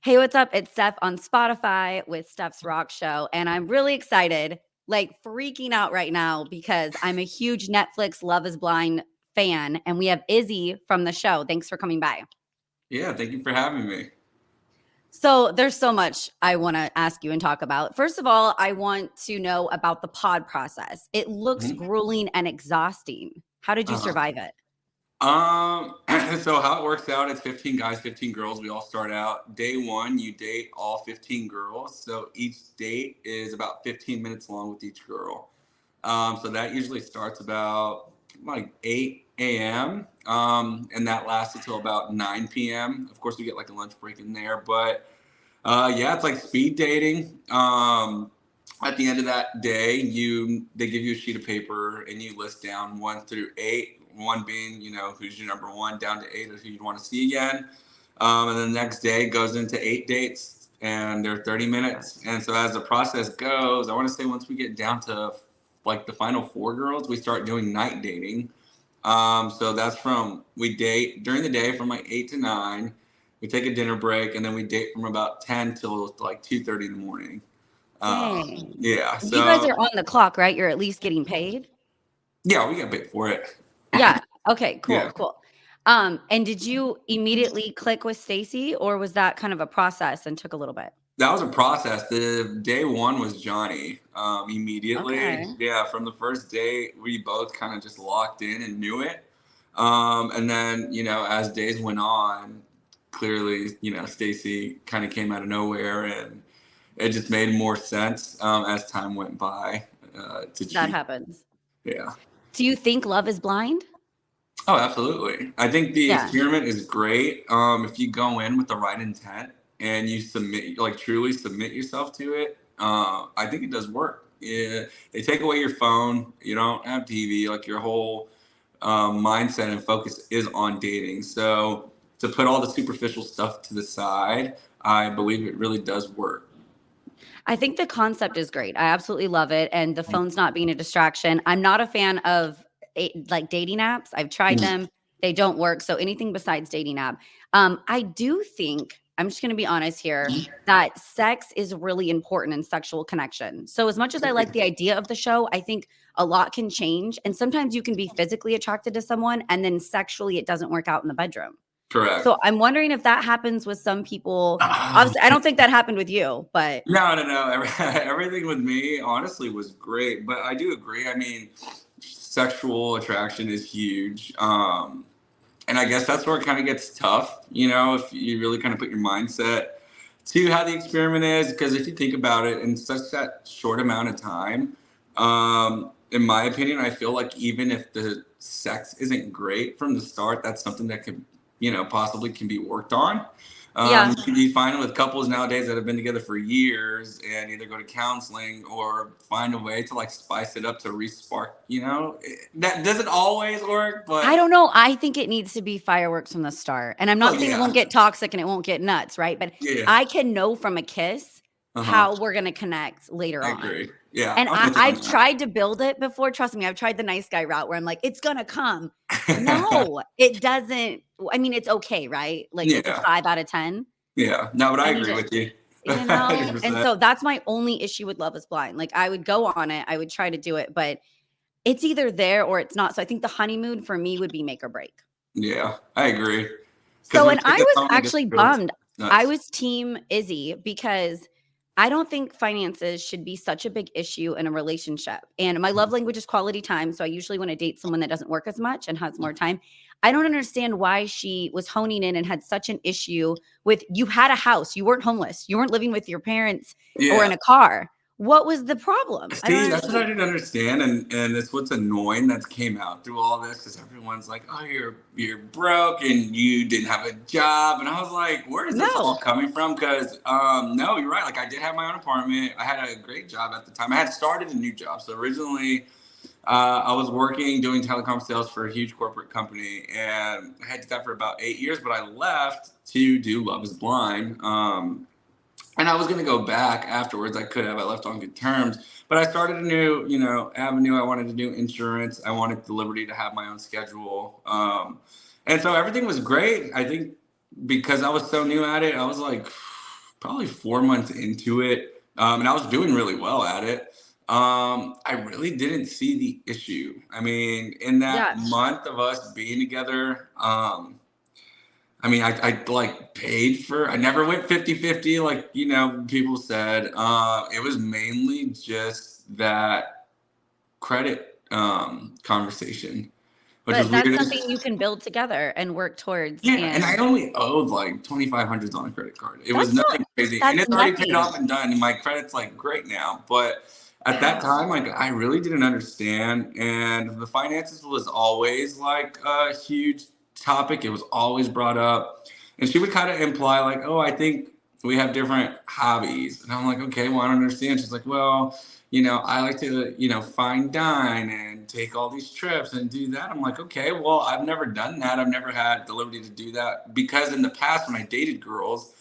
Hey, what's up? It's Steph on Spotify with Steph's Rock Show. And I'm really excited, like freaking out right now because I'm a huge Netflix Love is Blind fan. And we have Izzy from the show. Thanks for coming by. Yeah, thank you for having me. So there's so much I want to ask you and talk about. First of all, I want to know about the pod process. It looks Mhm. grueling and exhausting. How did you Uh-huh. survive it? So how it works out, it's 15 guys, 15 girls. We all start out. Day one, you date all 15 girls. So each date is about 15 minutes long with each girl. So that usually starts about like 8 a.m. And that lasts until about 9 p.m. Of course, we get like a lunch break in there, but yeah, it's like speed dating. At the end of that day, they give you a sheet of paper and you list down 1 through 8. One being, who's your number one, down to 8 is who you'd want to see again. And then the next day goes into 8 dates, and they're 30 minutes. And so as the process goes, I want to say once we get down to like the final 4 girls, we start doing night dating. So that's we date during the day from like 8 to 9. We take a dinner break, and then we date from about 10 till like 2:30 in the morning. Dang. Yeah. You guys So are on the clock, right? You're at least getting paid? yeah, we get paid for it. Yeah. Okay, cool, Yeah. cool. And did you immediately click with Stacy, or was that kind of a process and took a little bit? That was a process. The day one was Johnny. Immediately, Okay. yeah, from the first day, we both kind of just locked in and knew it. And then, as days went on, clearly, Stacy kind of came out of nowhere, and it just made more sense as time went by to That choose. happens. Yeah. Do you think Love is Blind? Oh, absolutely. I think the Yeah. experiment is great. If you go in with the right intent and you truly submit yourself to it, I think it does work. Yeah, they take away your phone. You don't have TV. Like your whole mindset and focus is on dating. So to put all the superficial stuff to the side, I believe it really does work. I think the concept is great. I absolutely love it, and the phone's not being a distraction. I'm not a fan of like dating apps. I've tried Mm. them; they don't work. So anything besides dating app, I do think I'm just going to be honest here that sex is really important in sexual connection. So as much as I like the idea of the show, I think a lot can change, and sometimes you can be physically attracted to someone, and then sexually it doesn't work out in the bedroom. Correct. So I'm wondering if that happens with some people. Obviously, I don't think that happened with you, but No, no, no. Everything with me, honestly, was great. But I do agree. I mean, sexual attraction is huge. And I guess that's where it kind of gets tough, if you really kind of put your mindset to how the experiment is. Because if you think about it, in such that short amount of time, in my opinion, I feel like even if the sex isn't great from the start, that's something that could, possibly can be worked on. yeah. You find with couples nowadays that have been together for years and either go to counseling or find a way to like spice it up to re-spark, that doesn't always work, I but don't know. I think it needs to be fireworks from the start. And I'm oh not saying it won't yeah, get toxic and it won't get nuts, right? But yeah, I can know from a kiss uh-huh. how we're going to connect later I on. agree. Yeah, And I'm with you on I've tried to build it before. Trust me, I've tried the nice guy route where I'm like, it's going to come. that. No, it doesn't. I mean, it's okay, right? Like it's a Yeah, 5 out of 10. yeah. No, but I I need agree it, with you. you know? And 100%. so that's my only issue with Love is Blind. Like I would go on it, I would try to do it, but it's either there or it's not. So I think the honeymoon for me would be make or break. Yeah, I agree. Because So, once and you I get was home, it gets actually real bummed. I nuts. was team Izzy because I don't think finances should be such a big issue in a relationship. And my love language is quality time. So I usually want to date someone that doesn't work as much and has more time. I don't understand why she was honing in and had such an issue with you had a house, you weren't homeless, you weren't living with your parents or Yeah. in a car. What was the problem? I don't See, that's what I understand. didn't understand, and it's what's annoying that came out through all this because everyone's like, "Oh, you're broke and you didn't have a job," and I was like, "Where is this all No. coming from?" Because no, you're right. Like I did have my own apartment. I had a great job at the time. I had started a new job. So originally, I was working doing telecom sales for a huge corporate company, and I had did that for about 8 years. But I left to do Love Is Blind. And I was going to go back afterwards. I could have. I left on good terms, but I started a new, avenue. I wanted to do insurance. I wanted the liberty to have my own schedule, and so everything was great. I think because I was so new at it, I was like, probably 4 months into it, and I was doing really well at it. I really didn't see the issue. I mean, in that Yeah. month of us being together, I mean, I like paid for, I never went 50-50 like, people said. It was mainly just that credit conversation, which was But weird. that's something you can build together and work towards, Yeah, and I and only owed like 2,500 on a credit card. It was that's nothing crazy, and that's it's already paid nothing. off and done. And my credit's like great now. But at that Wow. time, like I really didn't understand, and the finances was always like a huge topic. It was always brought up, and she would kind of imply like, "Oh, I think we have different hobbies," and I'm like, "Okay, well, I don't understand." She's like, "Well, I like to, fine dine and take all these trips and do that." I'm like, okay, well, I've never done that. I've never had the liberty to do that because in the past when I dated girls,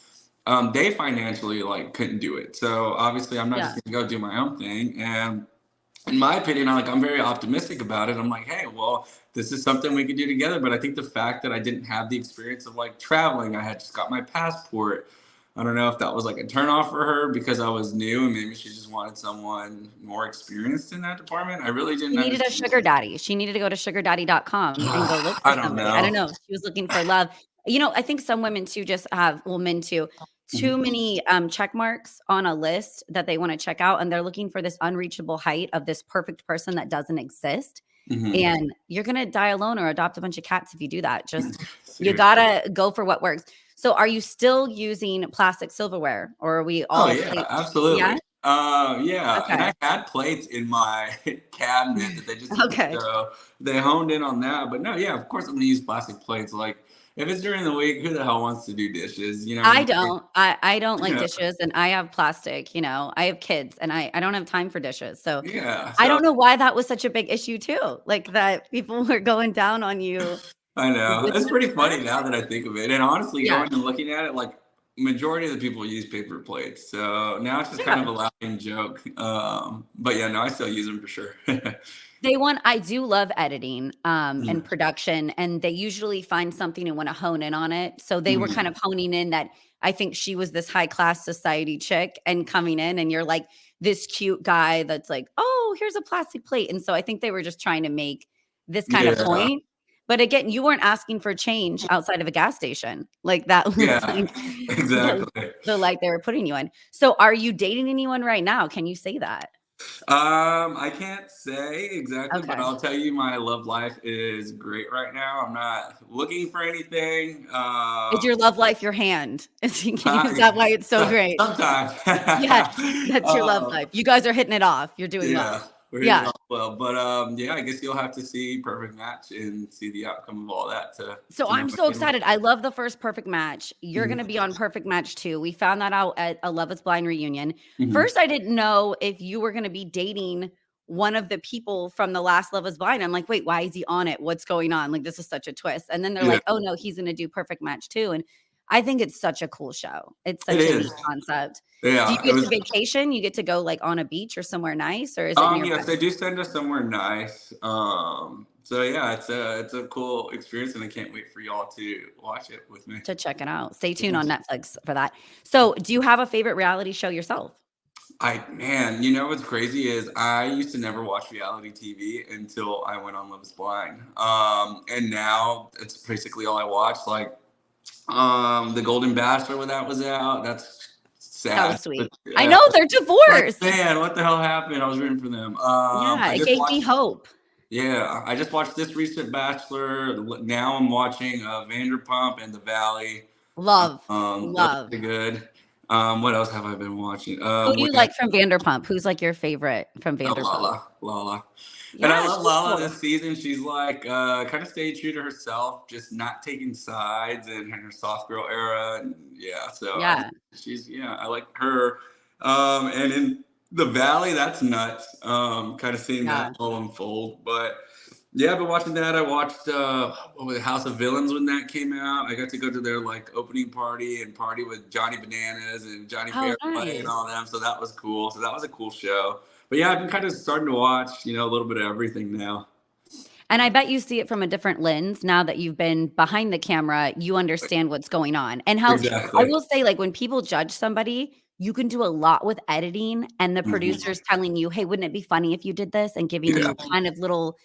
they financially like couldn't do it. So obviously I'm not just Yeah. gonna go do my own thing. And in my opinion, I'm very optimistic about it. I'm like, hey, well, this is something we could do together. But I think the fact that I didn't have the experience of like traveling, I had just got my passport. I don't know if that was like a turnoff for her because I was new and maybe she just wanted someone more experienced in that department. I really She didn't needed a understand. sugar daddy. She needed to go to sugardaddy.com and go look for I don't somebody. I don't know. know. She was looking for love. I think some women too just have, well, men too, too Mhm. many check marks on a list that they want to check out, and they're looking for this unreachable height of this perfect person that doesn't exist. Mhm. And you're gonna die alone or adopt a bunch of cats if you do that. Just you Seriously. gotta go for what works. So are you still using plastic silverware or are we Oh all yeah, plate? Yeah? absolutely. Yeah, and Okay. I had plates in my cabinet that they just didn't Okay. show. They honed in on that, but no, yeah, of course I'm gonna use plastic plates. Like if it's during the week, who the hell wants to do dishes? You know what I I mean? don't. I don't like Yeah, dishes and I have plastic, I have kids and I don't have time for dishes. So yeah. I So don't know why that was such a big issue too. Like that people were going down on you I know with it's the pretty funny now plastic. that I think of it. And honestly, Yeah. going and looking at it, like majority of the people use paper plates. So now it's just kind of Yeah. a laughing joke. But yeah, no, I still use them for sure. I do love editing, and Mhm. production, and they usually find something and wanna hone in on it. So they were kind Mhm. of honing in that I think she was this high class society chick and coming in and you're like this cute guy that's like, "Oh, here's a plastic plate." And so I think they were just trying to make this kind of Yeah. point. But again, you weren't asking for change outside of a gas station. Like that was Yeah, like exactly. the light they were putting you in. So are you dating anyone right now? Can you say that? I can't say exactly, but Okay. I'll tell you my love life is great right now. I'm not looking for anything. Is your love life your hand? Is Yeah, that why it's so great? sometimes. Yeah, that's your love uh, life. You guys are hitting it off. You're doing yeah, well. we're hitting it Yeah. off well, but yeah, I guess you'll have to see perfect match and see the outcome of all that So to know I'm if so it'll. excited. I love the first Perfect Match. You're gonna Mhm, be on Perfect Match too. We found that out at a Love Is Blind reunion. mhm. First, I didn't know if you were gonna be dating one of the people from the last Love Is Blind. I'm like, wait, why is he on it? What's going on? Like, this is such a twist. And then they're Yeah, like, oh no, he's gonna do Perfect Match too. And I think it's such a cool show. It's it such a neat is. concept. Do you Yeah, it get to was. vacation? You get to go like on a beach or somewhere nice, or is it nearby? Yes, they do send us somewhere nice. So yeah, it's a cool experience, and I can't wait for y'all to watch it with me. To check it out. Stay tuned on Yes. Netflix for that. So, do you have a favorite reality show yourself? Man, what's crazy is I used to never watch reality TV until I went on Love Is Blind. And now it's basically all I watch. Like, The Golden Bachelor when that was out. That's That sad. was But sweet. I yeah, know they're like divorced. man, what the hell happened? I was rooting for them. Yeah, I it just gave me watched. hope. Yeah, I just watched this recent Bachelor. Now I'm watching Vanderpump and The Valley. Love, Those love. are good. What else have I been watching? Who do We you have like from Vanderpump? Who's like your favorite from Vanderpump? Lala, Lala, and I Yeah, love she's Lala cool. this season. She's like kind of stayed true to herself, just not taking sides in her soft girl era. And yeah, so Yeah, I like her. And in The Valley, that's nuts. Kind of seeing that yeah. all unfold, but. Yeah, I've been watching that. I watched what was it, House of Villains when that came out. I got to go to their like opening party and party with Johnny Bananas and Johnny Oh, Fairplay and nice. all them. So that was cool. So that was a cool show. But yeah, I've been kind of starting to watch, a little bit of everything now. And I bet you see it from a different lens now that you've been behind the camera, you understand what's going on. And how I Exactly. will say, like, when people judge somebody, you can do a lot with editing and the Mhm. producers telling you, "Hey, wouldn't it be funny if you did this?" and giving Yeah. you kind of little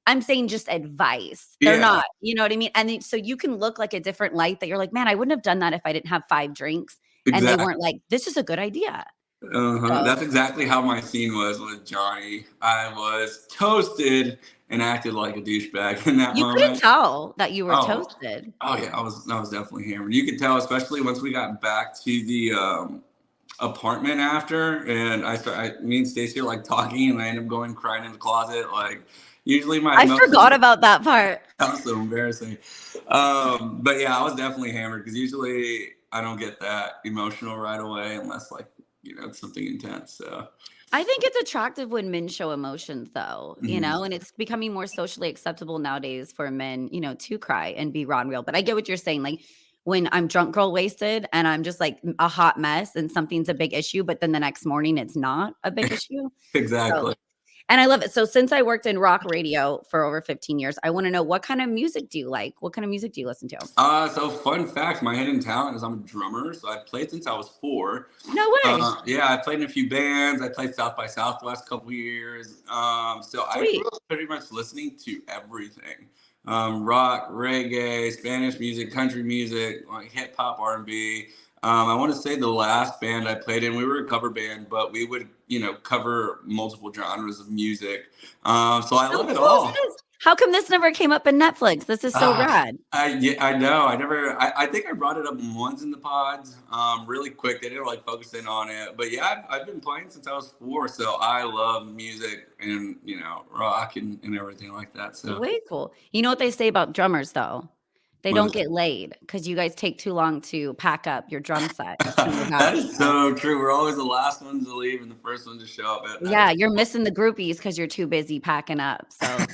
I'm saying just advice. They're Yeah. not, you know what I mean? And then so you can look like a different light that you're like, "Man, I wouldn't have done that if I didn't have 5 drinks." And they Exactly. weren't like, "This is a good idea." Uh-huh. So That's exactly how my scene was with Johnny. I was toasted and acted like a douchebag in that you couldn't moment. tell that you were Oh, toasted. oh yeah, I was definitely hammered. You could tell, especially once we got back to the apartment after, and me and Stacey are like talking, and I end up going crying in the closet. Like, usually my I emotions. forgot about that part. That was so embarrassing. But yeah, I was definitely hammered because usually I don't get that emotional right away unless like it's something intense. So. I think it's attractive when men show emotions though, Mhm. and it's becoming more socially acceptable nowadays for men, to cry and be raw and real. But I get what you're saying. Like when I'm drunk, girl wasted, and I'm just like a hot mess and something's a big issue, but then the next morning it's not a big issue. So, Exactly. and I love it. So since I worked in rock radio for over 15 years, I want to know, what kind of music do you like? What kind of music do you listen to? So fun fact, my hidden talent is I'm a drummer. So I've played since I was 4. No way. Yeah, I played in a few bands. I played South by Southwest a couple years. So I grew Sweet. up pretty much listening to everything: rock, reggae, Spanish music, country music, like hip hop, R&B. I want to say the last band I played in, we were a cover band, but we would cover multiple genres of music. So I How love it cool is all. this? How come this never came up in Netflix? This is so Ah, rad. I know. I never. I think I brought it up once in the pods, really quick. They didn't like focus in on it, but yeah, I've been playing since I was 4, so I love music and rock and everything like that. So Way cool. You know what they say about drummers, though? They what don't is get laid because you guys take too long to pack up your drum set to move that out, is so true. We're always the last ones to leave and the first ones to show up. That Yeah, is you're missing the groupies because 'cause you're too busy packing up, so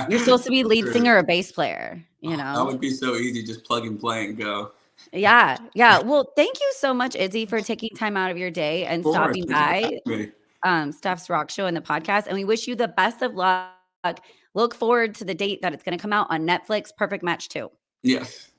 you're supposed to be lead true. singer or bass player, you Oh, that know? would be so easy. Just plug and play and go. Yeah, yeah. Well, thank you so much, Izzy, for taking time out of your day and Of course. stopping Thank you for by, having me. Steph's Rock Show and the podcast, and we wish you the best of luck. Look forward to the date that it's gonna come out on Netflix, Perfect Match 2. Yes.